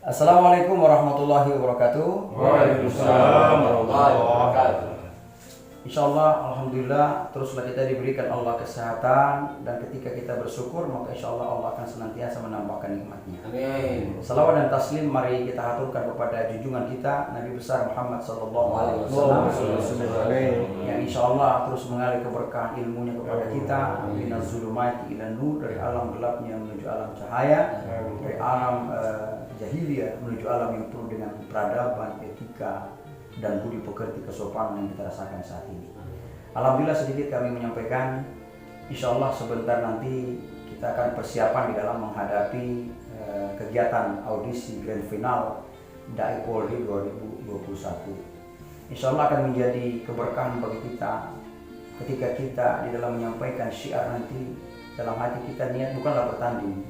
Assalamualaikum warahmatullahi wabarakatuh. Waalaikumsalam warahmatullahi wabarakatuh. Insyaallah, alhamdulillah, teruslah kita diberikan Allah kesehatan, dan ketika kita bersyukur maka insyaallah Allah akan senantiasa menambahkan nikmatnya. Amin. Salawat dan taslim mari kita haturkan kepada junjungan kita Nabi besar Muhammad sallallahu alaihi wasallam yang insyaallah terus mengalir keberkahan ilmunya kepada kita, minaz zulumati ilan nur, dari alam gelapnya menuju alam cahaya, dari alam jahiliyah menuju alam yang penuh dengan peradaban, etika, dan budi pekerti kesopanan yang kita rasakan saat ini. Alhamdulillah sedikit kami menyampaikan, insya Allah sebentar nanti kita akan persiapan di dalam menghadapi kegiatan audisi grand final Dai Polri 2021. Insya Allah akan menjadi keberkahan bagi kita ketika kita di dalam menyampaikan syiar nanti, dalam hati kita niat bukanlah bertanding,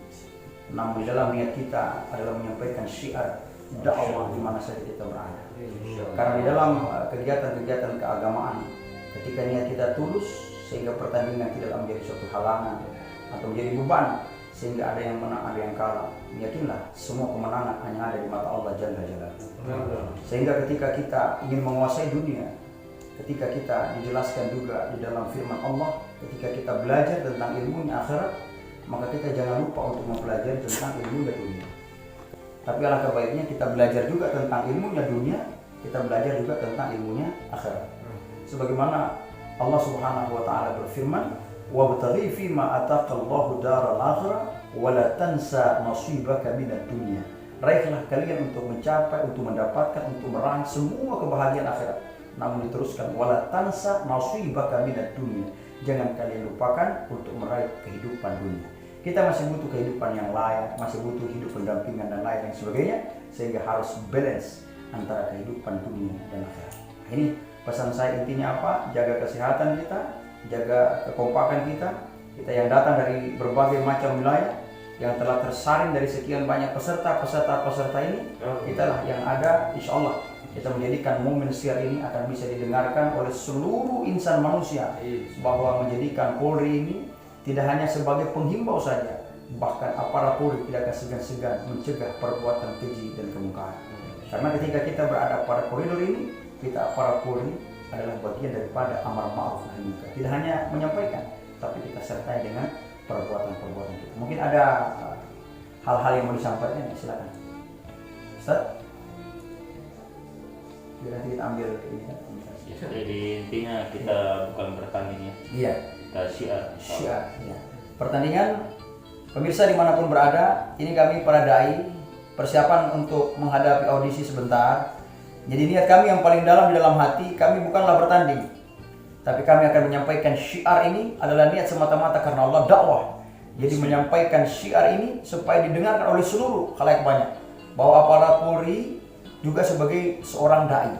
namun di dalam niat kita adalah menyampaikan syiar dakwah di mana saja kita berada. Karena di dalam kegiatan-kegiatan keagamaan, ketika niat kita tulus sehingga pertandingan tidak menjadi suatu halangan atau menjadi beban sehingga ada yang menang ada yang kalah, yakinlah semua kemenangan hanya ada di mata Allah Jalla Jalaluhu. Sehingga ketika kita ingin menguasai dunia, ketika kita dijelaskan juga di dalam firman Allah, ketika kita belajar tentang ilmunya akhirat, maka kita jangan lupa untuk mempelajari tentang ilmunya dunia. Tapi alangkah baiknya kita belajar juga tentang ilmunya dunia, kita belajar juga tentang ilmunya akhirat. Sebagaimana Allah Subhanahu wa taala berfirman, "Wabtaghi fima ataqallahu daral akhirah wa la tansa nasibaka minad dunya." Raihlah kalian untuk mencapai, untuk mendapatkan, untuk meraih semua kebahagiaan akhirat. Namun diteruskan, "Wa la tansa nasibaka minad dunya." Jangan kalian lupakan untuk meraih kehidupan dunia. Kita masih butuh kehidupan yang layak, masih butuh hidup pendampingan dan lain sebagainya, sehingga harus balance antara kehidupan dunia dan akhirat. Ini pesan saya intinya apa? Jaga kesehatan kita, jaga kekompakan kita. Kita yang datang dari berbagai macam wilayah, yang telah tersaring dari sekian banyak peserta ini, kitalah yang ada, insya Allah kita menjadikan momen siar ini akan bisa didengarkan oleh seluruh insan manusia, bahwa menjadikan Polri ini tidak hanya sebagai penghimbau saja, bahkan aparat Polri tidak akan segan-segan mencegah perbuatan keji dan kemungkaran. Karena ketika kita berada pada koridor ini, kita aparat Polri adalah bagian daripada amar ma'ruf nahi munkar. Tidak hanya menyampaikan, tapi kita sertai dengan perbuatan-perbuatan kita. Mungkin ada hal-hal yang mau disampaikan, silakan. Ustaz? Biar nanti kita ambil ini kan. Jadi intinya kita bukan bertanding ya. Iya. Syiar. Ya. Pertandingan, pemirsa dimanapun berada, ini kami para dai persiapan untuk menghadapi audisi sebentar. Jadi niat kami yang paling dalam di dalam hati, kami bukanlah bertanding, tapi kami akan menyampaikan syiar ini adalah niat semata-mata karena Allah, dakwah. Jadi menyampaikan syiar ini supaya didengarkan oleh seluruh khalayak banyak, bahwa aparat Polri juga sebagai seorang dai.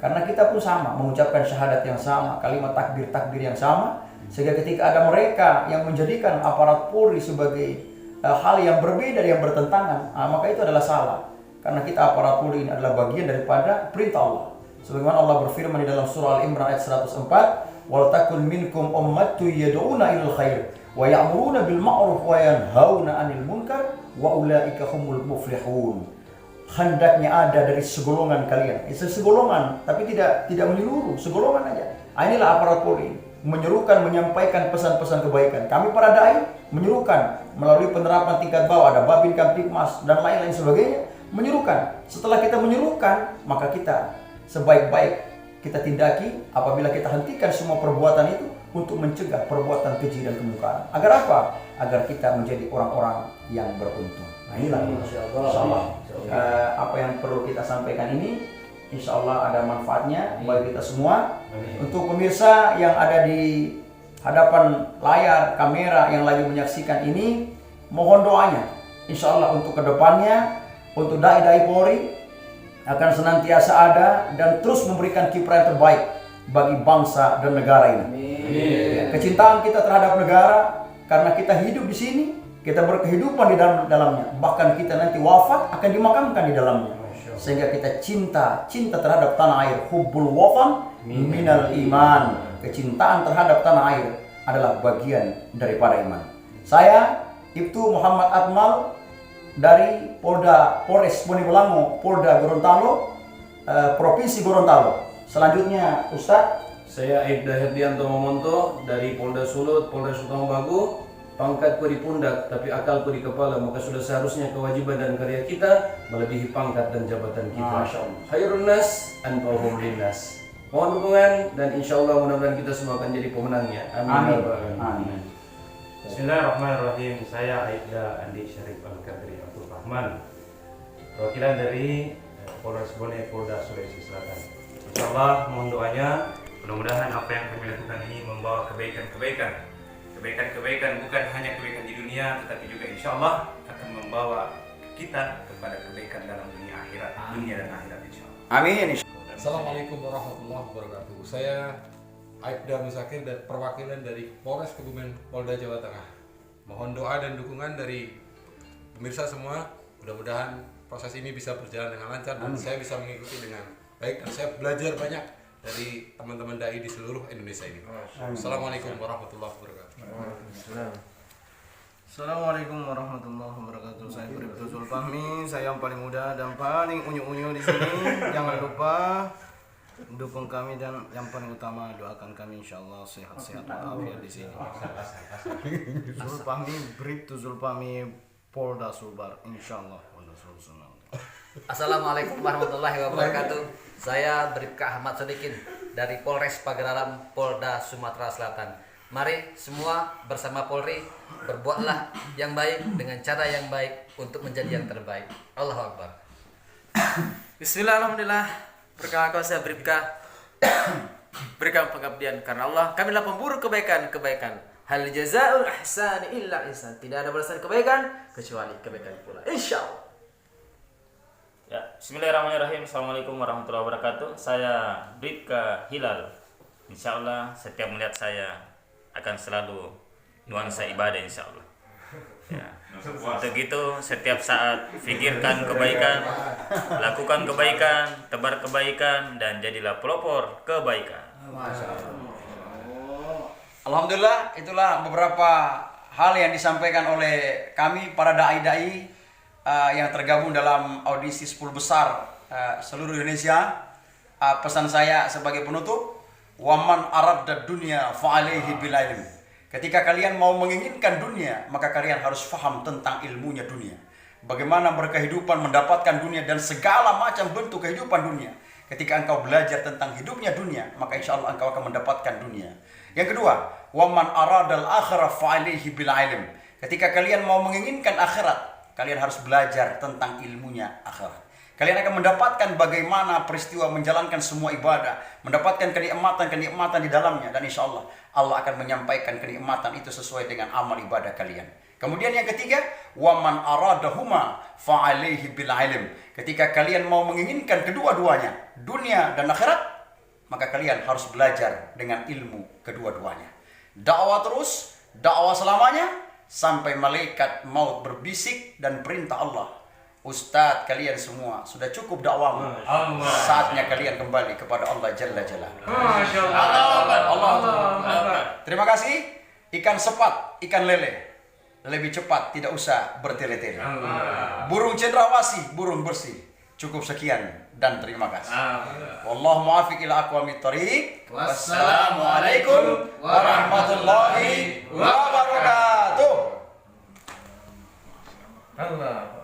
Karena kita pun sama, mengucapkan syahadat yang sama, kalimat takbir yang sama. Sehingga ketika ada mereka yang menjadikan aparat Polri sebagai hal yang berbeda, yang bertentangan, maka itu adalah salah. Karena kita aparat Polri ini adalah bagian daripada perintah Allah. Sebagaimana Allah berfirman di dalam surah Al-Imran ayat 104, "Wal takun minkum ummatun yad'una ilal khair wa ya'muruna bil ma'ruf wa yanhauna 'anil munkar wa ulaika humul muflihun." Hendaknya ada dari segolongan kalian. Itu segolongan, tapi tidak menyeluruh, segolongan aja. Inilah aparat Polri, menyerukan, menyampaikan pesan-pesan kebaikan. Kami para dai menyerukan melalui penerapan tingkat bawah, ada Babin Kamtibmas dan lain-lain sebagainya, menyerukan. Setelah kita menyerukan, maka kita sebaik-baik kita tindaki apabila kita hentikan semua perbuatan itu untuk mencegah perbuatan keji dan kemungkaran. Agar apa? Agar kita menjadi orang-orang yang beruntung. Nah inilah insyaallah apa yang perlu kita sampaikan ini, insyaallah ada manfaatnya bagi kita semua. Untuk pemirsa yang ada di hadapan layar kamera yang lagi menyaksikan ini, mohon doanya insyaallah untuk kedepannya, untuk dai-dai Polri akan senantiasa ada dan terus memberikan kiprah yang terbaik bagi bangsa dan negara ini. Kecintaan kita terhadap negara, karena kita hidup di sini, kita berkehidupan di dalamnya, bahkan kita nanti wafat akan dimakamkan di dalamnya. Sehingga kita cinta terhadap tanah air. Hubbul watan minal iman. Kecintaan terhadap tanah air adalah bagian daripada iman. Saya Ibtu Muhammad Akmal dari Polres Bonegolango, Polda Gorontalo, Provinsi Gorontalo. Selanjutnya Ustadz. Saya Aibda Herdianto Mamonto dari Polda Sulut, Polres Bagu. Pangkatku di pundak, tapi akalku di kepala, maka sudah seharusnya kewajiban dan karya kita melebihi pangkat dan jabatan kita. Masya Allah. Khairun nas anfa'uhum linnas. Mohon dukungan dan insya Allah mudah-mudahan kita semua akan jadi pemenangnya. Amin. Amin. Bismillahirrahmanirrahim. Saya Aibda Andi Syarif Al-Kadri Abdul Rahman, perwakilan dari Polres Bone, Polda Sulawesi Selatan. Insyaallah mohon doanya, mudah-mudahan apa yang kami lakukan ini membawa kebaikan-kebaikan bukan hanya kebaikan di dunia, tetapi juga insyaallah akan membawa kita kepada kebaikan dalam dunia dan akhirat insyaallah. Amin. Assalamualaikum warahmatullahi wabarakatuh. Saya Aibda Musakir dan perwakilan dari Polres Kebumen, Polda Jawa Tengah. Mohon doa dan dukungan dari pemirsa semua. Mudah-mudahan proses ini bisa berjalan dengan lancar dan saya bisa mengikuti dengan baik dan saya belajar banyak dari teman-teman dai di seluruh Indonesia ini. Assalamualaikum warahmatullahi wabarakatuh. Assalamualaikum warahmatullahi wabarakatuh. Saya Bribtu Zulfahmi, saya yang paling muda dan paling unyu-unyu di sini. Jangan lupa dukung kami dan yang paling utama doakan kami insyaallah sehat-sehat walafiat di sini. Zulfahmi, Bribtu Zulfahmi, Polda Sulbar insyaallah. Assalamualaikum warahmatullahi wabarakatuh. Saya Bribka Ahmad Sodikin dari Polres Pagelaran, Polda Sumatera Selatan. Mari semua bersama Polri berbuatlah yang baik dengan cara yang baik untuk menjadi yang terbaik. Allahu Akbar. Bismillah, alhamdulillah. Perkenalkan saya Bribka. Berikan pengabdian karena Allah. Kamilah pemburu kebaikan-kebaikan. Hal jazaul ihsani illa ihsan. Tidak ada balasan kebaikan kecuali kebaikan pula. Insyaallah. Ya, bismillahirrahmanirrahim. Assalamualaikum warahmatullahi wabarakatuh. Saya Bribka Hilal. Insya Allah setiap melihat saya akan selalu nuansa ibadah insya Allah. Ya. Untuk itu setiap saat pikirkan kebaikan, lakukan kebaikan, tebar kebaikan, dan jadilah pelopor kebaikan. Alhamdulillah, itulah beberapa hal yang disampaikan oleh kami para dai-dai yang tergabung dalam audisi 10 besar seluruh Indonesia. Pesan saya sebagai penutup, waman aradda dunya fa'alaihi bil ilm. Ketika kalian mau menginginkan dunia, maka kalian harus faham tentang ilmunya dunia. Bagaimana berkehidupan, mendapatkan dunia dan segala macam bentuk kehidupan dunia. Ketika engkau belajar tentang hidupnya dunia, maka insya Allah engkau akan mendapatkan dunia. Yang kedua, waman aradal akhirah fa'alaihi bil ilm. Ketika kalian mau menginginkan akhirat, kalian harus belajar tentang ilmunya akhirat. Kalian akan mendapatkan bagaimana peristiwa menjalankan semua ibadah, mendapatkan kenikmatan-kenikmatan di dalamnya, dan insya Allah Allah akan menyampaikan kenikmatan itu sesuai dengan amal ibadah kalian. Kemudian yang ketiga, waman aradahuma fa'alaihi bil ilm. Ketika kalian mau menginginkan kedua-duanya, dunia dan akhirat, maka kalian harus belajar dengan ilmu kedua-duanya. Dakwah terus, dakwah selamanya sampai malaikat maut berbisik dan perintah Allah. Ustadz, kalian semua sudah cukup dakwamu. Saatnya kalian kembali kepada Allah Jalla Jalaluhu. Allah. Terima kasih. Ikan sepat, ikan lele lebih cepat, tidak usah bertele-tele. Burung cendrawasih, burung bersih. Cukup sekian dan terima kasih. Wallahu muwaffiq ila aqwamit thoriq. Wassalamualaikum warahmatullahi wabarakatuh. Allah.